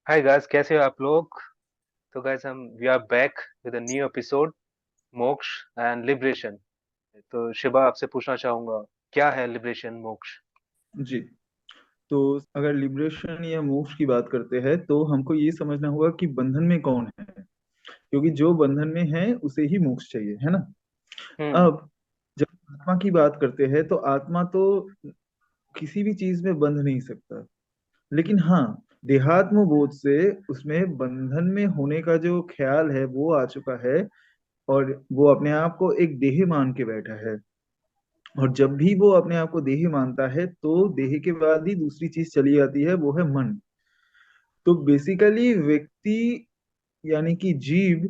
Hi guys, कैसे हो आप लोग? तो गाइस हम we are back with a new episode, moksha and liberation. तो शिवा, आपसे पूछना चाहूंगा, क्या है लिबरेशन, मोक्ष? जी। तो अगर लिबरेशन या मोक्ष की बात करते हैं तो हमको ये समझना होगा कि बंधन में कौन है, क्योंकि जो बंधन में है उसे ही मोक्ष चाहिए, है ना। हम्म। अब जब आत्मा की बात करते हैं तो आत्मा तो किसी भी चीज में बंध नहीं सकता, लेकिन हाँ, देहात्म बोध से उसमें बंधन में होने का जो ख्याल है वो आ चुका है, और वो अपने आप को एक देह मान के बैठा है। और जब भी वो अपने आप को देह मानता है तो देह के बाद ही दूसरी चीज चली जाती है, वो है मन। तो बेसिकली व्यक्ति यानी कि जीव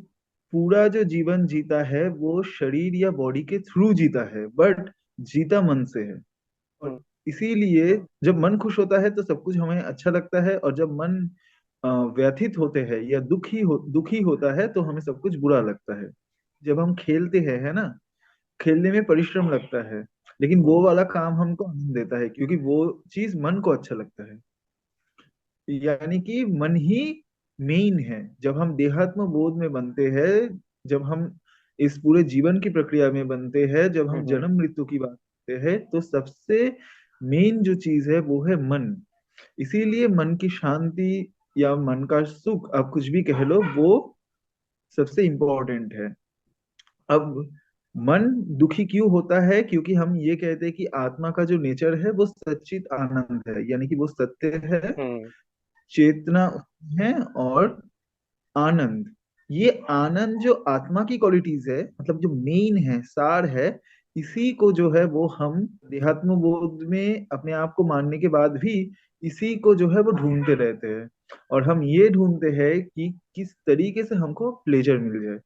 पूरा जो जीवन जीता है वो शरीर या बॉडी के थ्रू जीता है, बट जीता मन से है। हम्म। और इसीलिए जब मन खुश होता है तो सब कुछ हमें अच्छा लगता है, और जब मन व्यथित होते हैं या दुखी होता है तो हमें सब कुछ बुरा लगता है। जब हम खेलते हैं, है ना, खेलने में परिश्रम लगता है, लेकिन वो हम्म। वाला काम हमको आनंद देता है क्योंकि वो चीज मन को अच्छा लगता है। यानी कि मन ही मेन है। जब हम देहात्म बोध में बनते हैं, जब हम इस पूरे जीवन की प्रक्रिया में बनते हैं, जब हम हम्म। जन्म मृत्यु की बात करते हैं, तो सबसे मेन जो चीज है वो है मन। इसीलिए मन की शांति या मन का सुख, आप कुछ भी कह लो, वो सबसे इम्पोर्टेंट है। अब मन दुखी क्यों होता है? क्योंकि हम ये कहते हैं कि आत्मा का जो नेचर है वो सच्चित आनंद है, यानी कि वो सत्य है, हम्म। चेतना है, और आनंद। ये आनंद जो आत्मा की क्वालिटीज है, मतलब जो मेन है, सार है, इसी को जो है वो हम देहात्म बोध में अपने आप को मानने के बाद भी इसी को जो है वो ढूंढते रहते हैं। और हम ये ढूंढते हैं कि किस तरीके से हमको प्लेजर मिल जाए।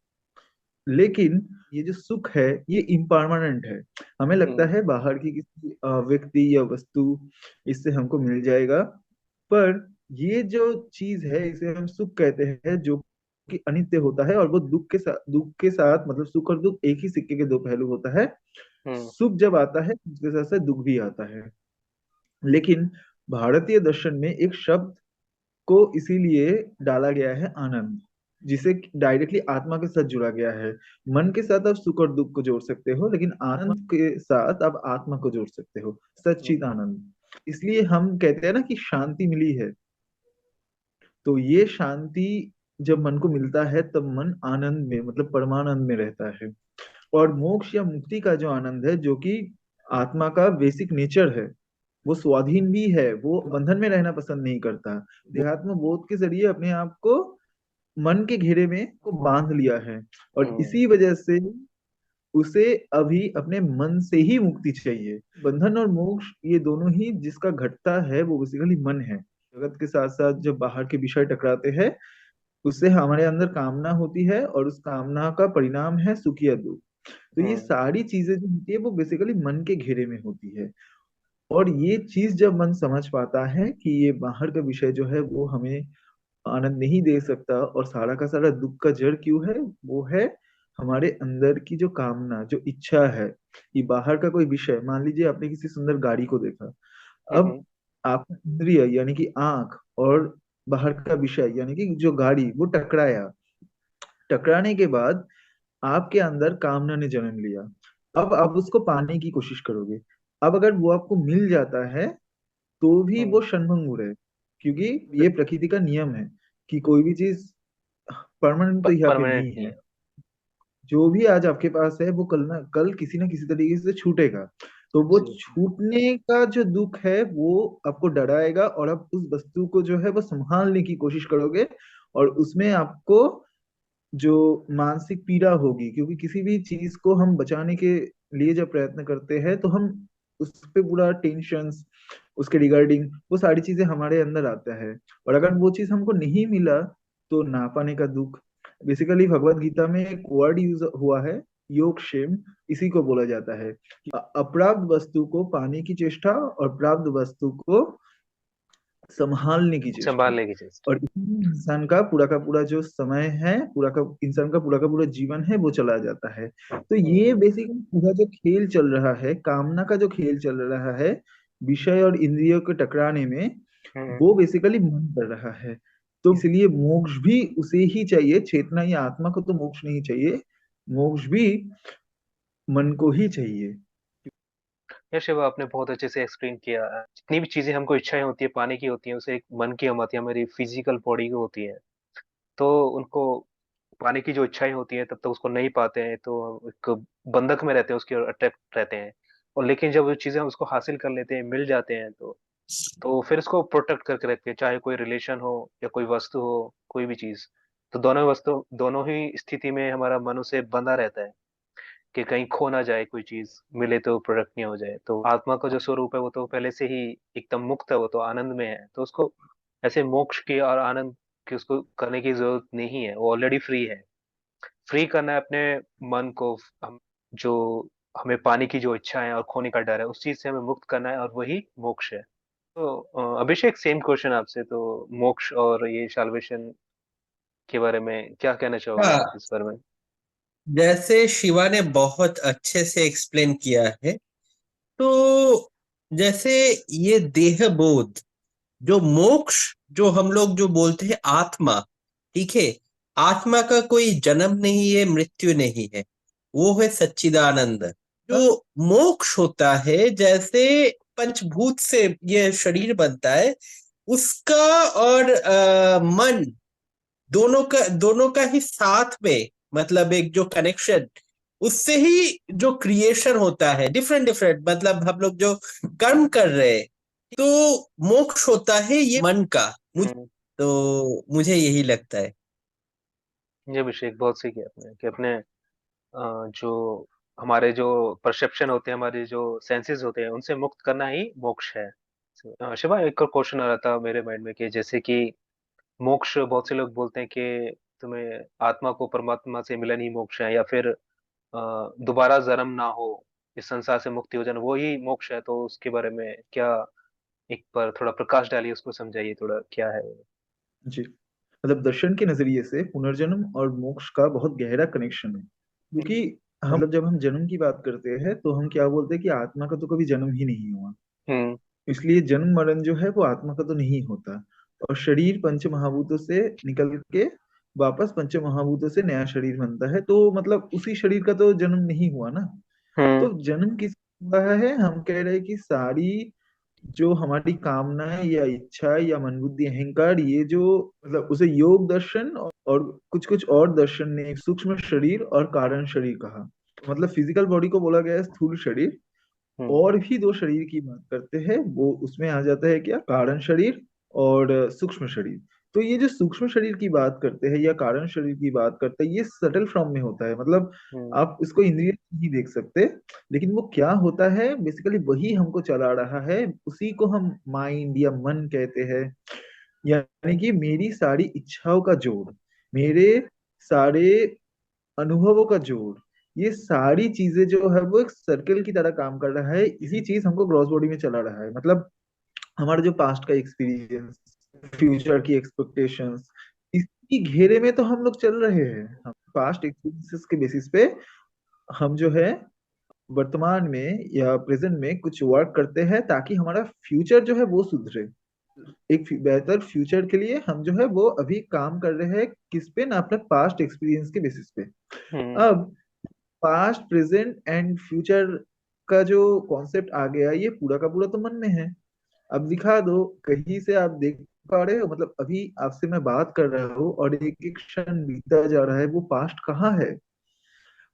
लेकिन ये जो सुख है ये इम्परमानेंट है। हमें लगता हम्म। है बाहर की किसी व्यक्ति या वस्तु, इससे हमको मिल जाएगा, पर ये जो चीज है इसे हम सुख कहते हैं, जो कि अनित्य होता है। और वो दुख के साथ मतलब सुख और दुख एक ही सिक्के के दो पहलू होता है। हम्म। सुख जब आता है उसके साथ साथ दुख भी आता है। लेकिन भारतीय दर्शन में एक शब्द को इसीलिए डाला गया है, आनंद, जिसे डायरेक्टली आत्मा के साथ जुड़ा गया है। मन के साथ आप सुख और दुख को जोड़ सकते हो, लेकिन आनंद के साथ आप आत्मा को जोड़ सकते हो, सच्चित हम्म। आनंद। इसलिए हम कहते हैं ना कि शांति मिली है। तो ये शांति जब मन को मिलता है तब मन आनंद में मतलब परमानंद में रहता है। और मोक्ष या मुक्ति का जो आनंद है, जो कि आत्मा का बेसिक नेचर है, वो स्वाधीन भी है, वो बंधन में रहना पसंद नहीं करता। देहात्म बोध के जरिए अपने आप को मन के घेरे में को बांध लिया है, और हम्म। इसी वजह से उसे अभी अपने मन से ही मुक्ति चाहिए। बंधन और मोक्ष ये दोनों ही जिसका घटता है वो बेसिकली मन है। जगत के साथ साथ जब बाहर के विषय टकराते हैं, उससे हमारे अंदर कामना होती है, और उस कामना का परिणाम है सुख या दुख। तो ये हम्म। सारी चीजें जो होती है वो बेसिकली मन के घेरे में होती है। और ये चीज जब मन समझ पाता है कि ये बाहर का विषय जो है वो हमें आनंद नहीं दे सकता, और सारा का सारा दुख का जड़ क्यों है, वो है हमारे अंदर की जो कामना, जो इच्छा है। ये बाहर का कोई विषय, मान लीजिए आपने किसी सुंदर गाड़ी को देखा, अब हम्म। आपका इंद्रिय यानी कि आंख और बाहर का विषय यानी कि जो गाड़ी वो टकराया, टकराने के बाद आपके अंदर कामना ने जन्म लिया। अब आप उसको पाने की कोशिश करोगे। अब अगर वो आपको मिल जाता है तो भी वो हम्म। क्षणभंगुर है, क्योंकि ये प्रकृति का नियम है कि कोई भी चीज परमानेंट तो यहाँ पे परमानेंट नहीं नहीं है। है। जो भी आज आपके पास है वो कल किसी ना तरीके से छूटेगा। तो वो जी। छूटने का जो दुख है वो आपको डराएगा, और आप उस वस्तु को जो है वो संभालने की कोशिश करोगे, और उसमें आपको जो मानसिक पीड़ा होगी, क्योंकि किसी भी चीज को हम बचाने के लिए जब प्रयत्न करते हैं तो हम उस पे पूरा टेंशन, उसके रिगार्डिंग वो सारी चीजें हमारे अंदर आता है। और अगर वो चीज हमको नहीं मिला तो ना पाने का दुख। बेसिकली भगवत गीता में एक वर्ड यूज हुआ है, योग क्षेम। इसी को बोला जाता है कि अप्राप्त वस्तु को पाने की चेष्टा और प्राप्त वस्तु को संभालने की चेष्टा। संभालने की चेष्टा। और इसमें इंसान का पूरा जो समय है, इंसान का पूरा जीवन है वो चला जाता है। तो ये हम्म। बेसिकली पूरा जो खेल चल रहा है, कामना का जो खेल चल रहा है विषय और इंद्रियों के टकराने में, हम्म। वो बेसिकली मन कर रहा है। तो इसलिए मोक्ष भी उसे ही चाहिए, चेतना या आत्मा को तो मोक्ष नहीं चाहिए, मोक्ष भी मन को ही चाहिए। यार शिवा, आपने बहुत अच्छे से एक्सप्लेन किया। जितनी भी चीजें हमको इच्छाएं होती है पाने की होती है, उसे एक मन की हम आती है, हमारी फिजिकल बॉडी की होती है। तो उनको पाने की जो इच्छाएं होती है तब तक उसको नहीं पाते हैं, तो एक बंधक में रहते हैं, उसके अट्रैक्ट रहते हैं। और लेकिन जब वो चीजें हम उसको हासिल कर लेते हैं, मिल जाते हैं, तो फिर इसको प्रोटेक्ट करके रखते हैं, चाहे कोई रिलेशन हो या कोई वस्तु हो, कोई भी चीज। तो दोनों ही स्थिति में हमारा मन उसे बंधा रहता है कि कहीं खो ना जाए, कोई चीज मिले तो प्रोडक्ट नहीं हो जाए। तो आत्मा का जो स्वरूप है वो तो पहले से ही एकदम मुक्त है, वो तो आनंद में है, तो उसको ऐसे मोक्ष की और आनंद की उसको करने की जरूरत नहीं है, वो ऑलरेडी फ्री है। फ्री करना है अपने मन को। हम जो हमें पाने की जो इच्छा है और खोने का डर है, उस चीज से हमें मुक्त करना है, और वही मोक्ष है। तो अभिषेक, सेम क्वेश्चन आपसे। तो मोक्ष और ये साल्वेशन के बारे में क्या कहना चाहोगे आप हाँ, इस बारे में? जैसे शिवा ने बहुत अच्छे से एक्सप्लेन किया है, तो जैसे ये देह बोध, जो मोक्ष, जो हम लोग जो बोलते हैं आत्मा, ठीक है, आत्मा का कोई जन्म नहीं है, मृत्यु नहीं है, वो है सच्चिदानंद। जो मोक्ष होता है, जैसे पंचभूत से ये शरीर बनता है, उसका और मन, दोनों का ही साथ में, मतलब एक जो कनेक्शन, उससे ही जो क्रिएशन होता है, डिफरेंट डिफरेंट, मतलब हम लोग जो कर्म कर रहे हैं, तो मोक्ष होता है ये मन का। हम्म। तो मुझे यही लगता है। ये अभिषेक, बहुत सही किया आपने कि अपने जो हमारे जो परसेप्शन होते हैं, हमारे जो सेंसेस होते हैं, उनसे मुक्त करना ही मोक्ष है। शिवा, एक और क्वेश्चन आ रहा था मेरे माइंड में कि जैसे कि मोक्ष, बहुत से लोग बोलते हैं कि तुम्हें आत्मा को परमात्मा से मिलन ही मोक्ष है, या फिर दोबारा जन्म ना हो, इस संसार से मुक्ति हो जाना, वो ही मोक्ष है। तो उसके बारे में क्या, एक बार थोड़ा प्रकाश डालिए, उसको समझाइए थोड़ा, क्या है वो? जी, मतलब दर्शन के नजरिए से पुनर्जन्म और मोक्ष का बहुत गहरा कनेक्शन है, क्योंकि हम मतलब जब हम जन्म की बात करते हैं तो हम क्या बोलते हैं कि आत्मा का तो कभी जन्म ही नहीं हुआ, हम्म। इसलिए जन्म मरण जो है वो आत्मा का तो नहीं होता। और शरीर पंच महाभूतों से निकल के वापस पंच महाभूतों से नया शरीर बनता है, तो मतलब उसी शरीर का तो जन्म नहीं हुआ ना। हम्म। तो जन्म किस हुआ है, हम कह रहे हैं कि सारी जो हमारी कामनाएं या इच्छा या मन बुद्धि अहंकार, ये जो मतलब उसे योग दर्शन और कुछ कुछ और दर्शन ने सूक्ष्म शरीर और कारण शरीर कहा। मतलब फिजिकल बॉडी को बोला गया है स्थूल शरीर, हम्म। और भी दो शरीर की बात करते हैं, वो उसमें आ जाता है क्या, कारण शरीर और सूक्ष्म शरीर। तो ये जो सूक्ष्म शरीर की बात करते हैं या कारण शरीर की बात करते हैं, ये सटल फॉर्म में होता है, मतलब हम्म। आप इसको इंद्रिय से नहीं देख सकते, लेकिन वो क्या होता है बेसिकली वही हमको चला रहा है, उसी को हम माइंड या मन कहते हैं। यानी कि मेरी सारी इच्छाओं का जोड़, मेरे सारे अनुभवों का जोड़, ये सारी चीजें जो है वो एक सर्कल की तरह काम कर रहा है, इसी चीज हमको ग्रॉस बॉडी में चला रहा है। मतलब हमारा जो पास्ट का एक्सपीरियंस, फ्यूचर की एक्सपेक्टेशंस, इसी घेरे में तो हम लोग चल रहे हैं। हम पास्ट एक्सपीरियंसेस के बेसिस पे हम जो है वर्तमान में या प्रेजेंट में कुछ वर्क करते हैं, ताकि हमारा फ्यूचर जो है वो सुधरे। एक बेहतर फ्यूचर के लिए हम जो है वो अभी काम कर रहे हैं, किस पे ना, अपने पास्ट एक्सपीरियंस के बेसिस पे। हम्म। अब पास्ट प्रेजेंट एंड फ्यूचर का जो कॉन्सेप्ट आ गया, ये पूरा का पूरा तो मन में है। अब दिखा दो, कहीं से आप देख पा रहे हो, मतलब अभी आपसे मैं बात कर रहा हूँ और एक एक क्षण बीता जा रहा है, वो पास्ट कहाँ है,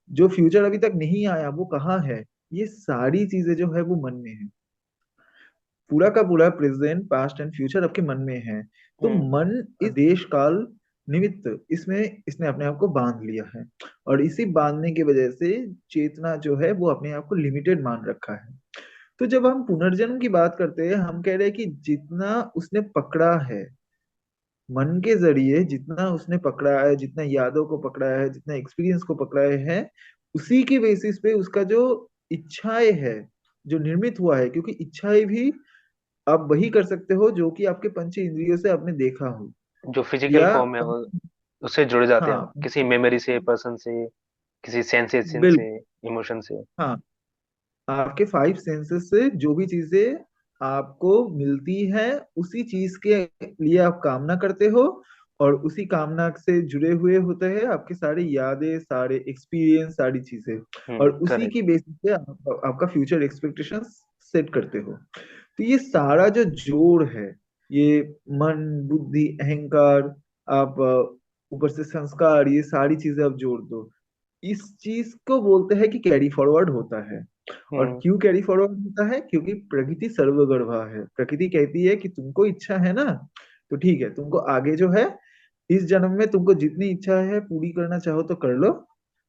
जो फ्यूचर अभी तक नहीं आया वो कहाँ है, ये सारी चीजें जो है वो मन में है। पूरा का पूरा प्रेजेंट पास्ट एंड फ्यूचर आपके मन में है। तो हम्म। मन इस देश काल निमित्त इसमें इसने अपने आप को बांध लिया है, और इसी बांधने की वजह से चेतना जो है वो अपने आप को लिमिटेड मान रखा है। तो जब हम पुनर्जन्म की बात करते हैं, हम कह रहे हैं कि जितना उसने पकड़ा है मन के जरिए, जितना उसने पकड़ा है, जितना यादों को पकड़ा है, जितना एक्सपीरियंस को पकड़ा है, उसी के बेसिस पे उसका जो इच्छाएं है, जो निर्मित हुआ है, क्योंकि इच्छाएं भी आप वही कर सकते हो जो कि आपके पंच इंद्रियों से आपने देखा हो, जो फिजिकल या फॉर्म है वो, उससे जुड़ जाते हैं हम, हाँ, किसी मेमोरी से, पर्सन से, किसी सेंसेशन से, बिल्कुल, इमोशन से। हाँ, आपके फाइव सेंसेस से जो भी चीजें आपको मिलती है, उसी चीज के लिए आप कामना करते हो, और उसी कामना से जुड़े हुए होते हैं आपके सारे यादें, सारे एक्सपीरियंस, सारी चीजें, और उसी करेक्ट। की बेसिस पे आपका फ्यूचर एक्सपेक्टेशंस सेट करते हो। तो ये सारा जो जोड़ है, ये मन, बुद्धि, अहंकार, आप ऊपर से संस्कार, ये सारी चीजें आप जोड़ दो, इस चीज को बोलते हैं कि कैरी फॉरवर्ड होता है। और हम्म। क्यों कैरी फॉरवर्ड होता है? क्योंकि प्रकृति सर्वगर्भा है। प्रकृति कहती है कि तुमको इच्छा है ना, तो ठीक है, तुमको आगे जो है इस जन्म में तुमको जितनी इच्छा है पूरी करना चाहो तो कर लो,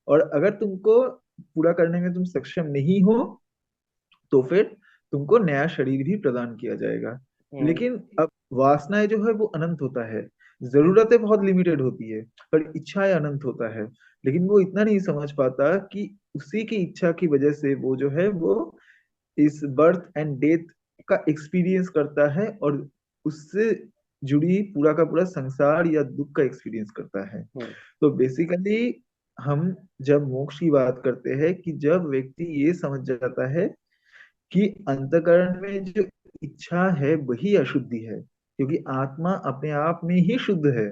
और अगर तुमको पूरा करने में तुम सक्षम नहीं हो तो फिर तुमको नया शरीर भी प्रदान किया जाएगा। हम्म। लेकिन अब वासनाएं जो है वो अनंत होता है, जरूरतें बहुत लिमिटेड होती है, पर इच्छाएं अनंत होता है। लेकिन वो इतना नहीं समझ पाता कि उसी की इच्छा की वजह से वो जो है वो इस बर्थ एंड डेथ का एक्सपीरियंस करता है, और उससे जुड़ी पूरा का पूरा संसार या दुख का एक्सपीरियंस करता है। हम्म। तो बेसिकली हम जब मोक्ष की बात करते हैं, कि जब व्यक्ति ये समझ जाता है कि अंतकरण में जो इच्छा है वही अशुद्धि है, क्योंकि आत्मा अपने आप में ही शुद्ध है,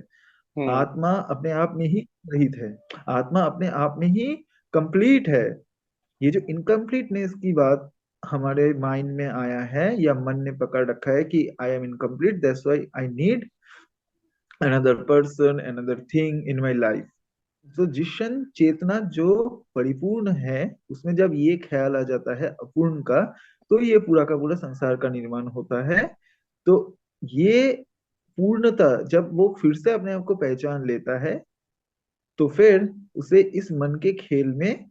हम्म। आत्मा अपने आप में ही रहित है, आत्मा अपने आप में ही कंप्लीट है। ये जो इनकम्प्लीटनेस की बात हमारे माइंड में आया है या मन ने पकड़ रखा है कि I am incomplete, that's why I need another person, another thing in my life. तो जिशन चेतना जो परिपूर्ण है, उसमें जब ये ख्याल आ जाता है अपूर्ण का, तो ये पूरा का पूरा संसार का निर्माण होता है। तो ये पूर्णता जब वो फिर से अपने आप को पहचान लेता है, तो फिर उसे इस मन के खेल में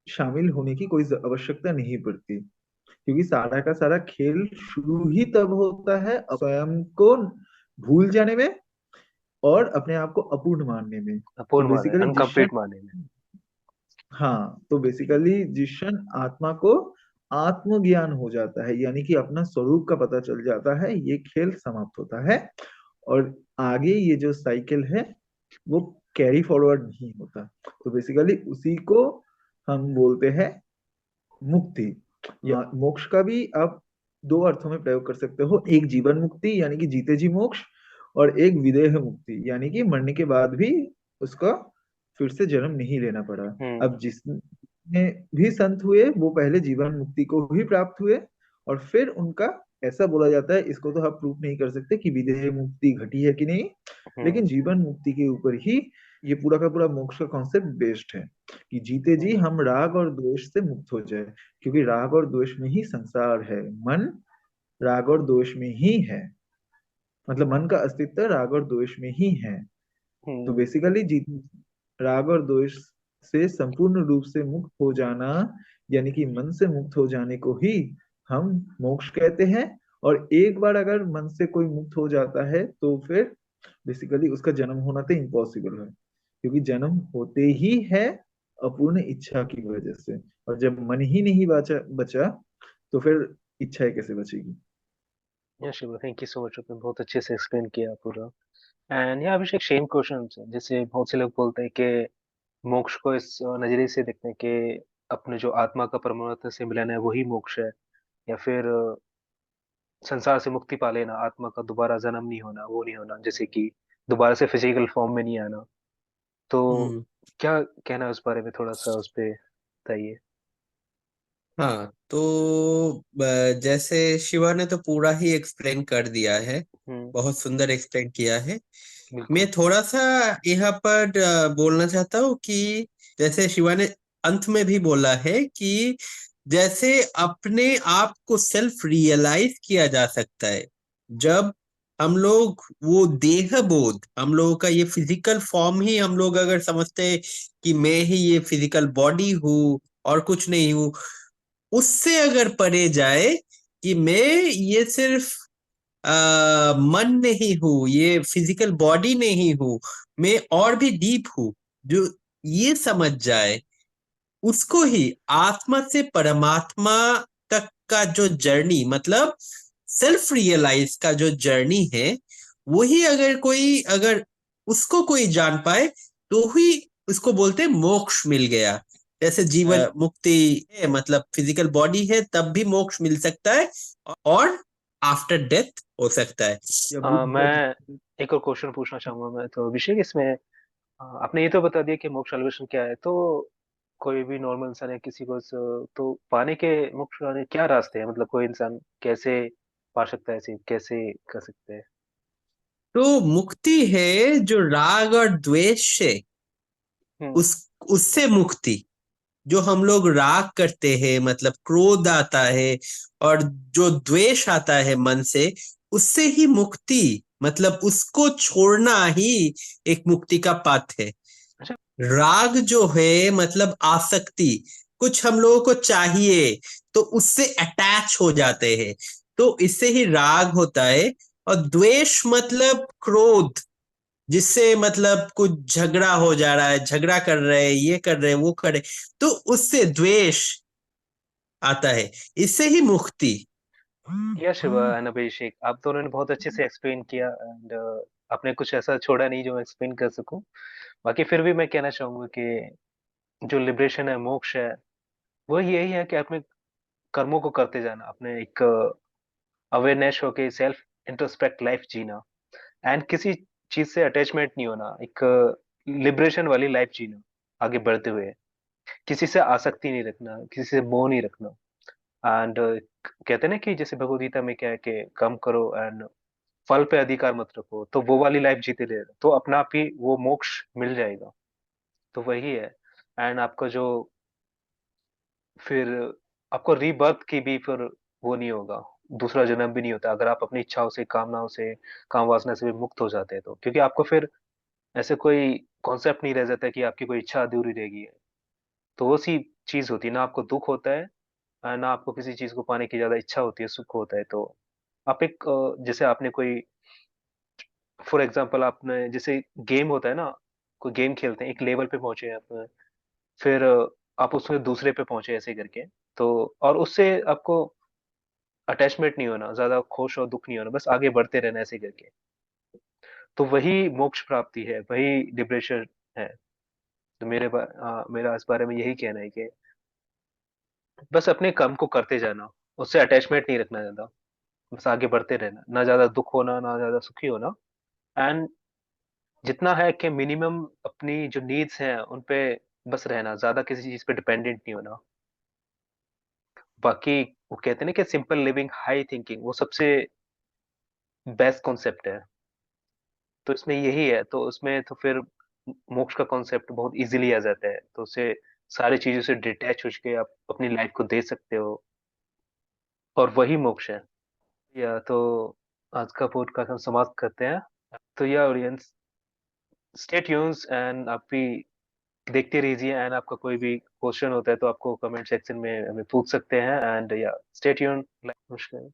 शामिल होने की कोई आवश्यकता नहीं पड़ती, क्योंकि सारा का सारा खेल शुरू ही तब होता है स्वयं को भूल जाने में और अपने आप को अपूर्ण मानने में। तो अपूर्ण माने, बेसिकली जिस क्षण, अनकम्प्लीट माने में। हाँ, तो बेसिकली जिस क्षण आत्मा को आत्मज्ञान हो जाता है, यानी कि अपना स्वरूप का पता चल जाता है, ये खेल समाप्त होता है, और आगे ये जो साइकिल है वो कैरी फॉरवर्ड नहीं होता। तो बेसिकली उसी को हम बोलते हैं मुक्ति, या मोक्ष का भी आप दो अर्थों में प्रयोग कर सकते हो, एक जीवन मुक्ति यानी कि जीते जी मोक्ष, और एक विदेह मुक्ति यानी कि मरने के बाद भी उसका फिर से जन्म नहीं लेना पड़ा। हम्म। अब जिसने भी संत हुए वो पहले जीवन मुक्ति को ही प्राप्त हुए, और फिर उनका, ऐसा बोला जाता है, इसको तो हम प्रूफ नहीं कर सकते कि विदेह मुक्ति घटी है कि नहीं, हम्म। लेकिन जीवन मुक्ति के ऊपर ही ये पूरा का पूरा मोक्ष का कॉन्सेप्ट बेस्ड है, कि जीते जी हम्म। हम राग और द्वेष से मुक्त हो जाए, क्योंकि राग और द्वेष में ही संसार है। मन राग और द्वेष में ही है, मतलब मन का अस्तित्व राग और द्वेष में ही है। तो हम्म। बेसिकली जीत राग और द्वेष से संपूर्ण रूप से मुक्त हो जाना, यानी कि मन से मुक्त हो जाने को ही हम मोक्ष कहते हैं। और एक बार अगर मन से कोई मुक्त हो जाता है तो फिर बेसिकली उसका जन्म होना तो इम्पॉसिबल है, क्योंकि जन्म होते ही है अपूर्ण इच्छा की वजह से, और जब मन ही नहीं बचा बचा तो फिर इच्छाएं कैसे बचेगी? या Shiva, thank you so much, आपने बहुत अच्छे से एक्सप्लेन किया पूरा। एंड या अभिषेक, सेम क्वेश्चन, जैसे बहुत से लोग बोलते हैं कि मोक्ष को इस नजरिए से देखते हैं कि अपने जो आत्मा का परमात्मा से मिलन है वही मोक्ष है, या फिर संसार से मुक्ति पा लेना, आत्मा का दोबारा जन्म नहीं होना, वो नहीं होना, जैसे कि दोबारा से फिजिकल फॉर्म में नहीं आना। तो हम्म। क्या कहना है उस बारे में, थोड़ा सा उस पे बताइए। हाँ, तो जैसे शिवा ने तो पूरा ही एक्सप्लेन कर दिया है, हम्म। बहुत सुंदर एक्सप्लेन किया है। बिल्कुल। मैं थोड़ा सा यहाँ पर बोलना चाहता हूँ कि जैसे शिवा ने अंत में भी बोला है कि जैसे अपने आप को सेल्फ रियलाइज किया जा सकता है जब हम लोग वो देह बोध, हम लोगों का ये फिजिकल फॉर्म ही हम लोग अगर समझते हैं कि मैं ही ये फिजिकल बॉडी हूँ और कुछ नहीं हूँ, उससे अगर परे जाए कि मैं ये सिर्फ मन नहीं हूँ, ये फिजिकल बॉडी नहीं हूँ, मैं और भी डीप हूँ, जो ये समझ जाए, उसको ही आत्मा से परमात्मा तक का जो जर्नी, मतलब सेल्फ रियलाइज का जो जर्नी है, वही अगर कोई, अगर उसको कोई जान पाए तो ही उसको बोलते हैं मोक्ष मिल गया। जैसे जीवन मुक्ति है, मतलब फिजिकल बॉडी है तब भी मोक्ष मिल सकता है, और आफ्टर डेथ हो सकता है। या बुद्ध का मैं एक और क्वेश्चन पूछना चाहूंगा मैं तो अभिषेक इसमें। आपने ये तो बता दिया कि मोक्ष अल्वेशन क्या है, तो कोई भी नॉर्मल इंसान है किसी को तो पाने के मोक्ष पाने क्या रास्ते हैं, मतलब कोई इंसान कैसे पा सकता है, ऐसे कैसे कर सकते हैं? तो मुक्ति है जो राग और द्वेष से, हम्म। उस उससे मुक्ति। जो हम लोग राग करते हैं, मतलब क्रोध आता है, और जो द्वेष आता है मन से, उससे ही मुक्ति, मतलब उसको छोड़ना ही एक मुक्ति का पथ है। अच्छा। राग जो है मतलब आसक्ति, कुछ हम लोगों को चाहिए तो उससे अटैच हो जाते हैं, तो इससे ही राग होता है। और द्वेष मतलब क्रोध, जिससे मतलब कुछ झगड़ा हो जा रहा है, झगड़ा कर रहे हैं, ये कर रहे हैं, वो कर रहे हैं, तो उससे द्वेष आता है, इससे ही मुक्ति। या शिवा एंड अभिषेक, आप दोनों ने बहुत अच्छे से एक्सप्लेन किया एंड आपने कुछ ऐसा छोड़ा नहीं जो मैं एक्सप्लेन कर सकूं। बाकी फिर भी मैं कहना चाहूंगा कि जो लिबरेशन है, मोक्ष है, वो यही है कि अपने कर्मों को करते जाना, अपने एक अवेयरनेस होके सेल्फ इंट्रोस्पेक्ट लाइफ जीना एंड किसी चीज से अटैचमेंट नहीं होना, एक लिबरेशन वाली लाइफ जीना आगे बढ़ते हुए। किसी से आसक्ति नहीं रखना, किसी से मोह नहीं रखना। एंड कहते हैं ना कि जैसे भगवद गीता में क्या है कि कम करो एंड फल पे अधिकार मत रखो, तो वो वाली लाइफ जीते रहे तो अपना आप ही वो मोक्ष मिल जाएगा। तो वही है। एंड आपका जो फिर आपको रीबर्थ की भी फिर वो नहीं होगा, दूसरा जन्म भी नहीं होता अगर आप अपनी इच्छाओं से, कामनाओं से, काम वासना से भी मुक्त हो जाते हैं तो, क्योंकि आपको फिर ऐसे कोई कॉन्सेप्ट नहीं रह जाता है कि आपकी कोई इच्छा अधूरी रहेगी। तो वो सी चीज होती है ना, आपको दुख होता है ना आपको किसी चीज को पाने की ज्यादा इच्छा होती है, सुख होता है। तो आप एक जैसे आपने कोई, फॉर एग्जांपल आपने जैसे गेम होता है ना, कोई गेम खेलते हैं, एक लेवल पे पहुंचे हैं आप, फिर आप उसमें दूसरे पे पहुंचे ऐसे करके, तो और उससे आपको अटैचमेंट नहीं होना, ज्यादा खुश और दुख नहीं होना, बस आगे बढ़ते रहना ऐसे करके। तो वही मोक्ष प्राप्ति है, वही लिबरेशन है। तो मेरा इस बारे में यही कहना है कि बस अपने काम को करते जाना, उससे अटैचमेंट नहीं रखना ज्यादा, बस आगे बढ़ते रहना, ना ज्यादा दुख होना ना ज्यादा सुखी होना। एंड जितना है कि मिनिमम अपनी जो नीड्स हैं उन पे बस रहना, ज्यादा किसी चीज पे डिपेंडेंट नहीं होना। बाकी वो कहते हैं ना कि सिंपल लिविंग हाई थिंकिंग, वो सबसे बेस्ट कॉन्सेप्ट है। तो इसमें यही है, तो उसमें तो फिर मोक्ष का कॉन्सेप्ट बहुत इजीली आ जाता है, तो उससे सारी चीजों से डिटैच हो के आप अपनी लाइफ को दे सकते हो, और वही मोक्ष है। या तो आज का पॉडकास्ट हम समाप्त करते हैं। तो या ऑडियंस, स्टे ट्यून्स एंड आप भी देखते रहिए, एंड आपका कोई भी क्वेश्चन होता है तो आपको कमेंट सेक्शन में हमें पूछ सकते हैं। एंड या स्टे ट्यून। नमस्कार।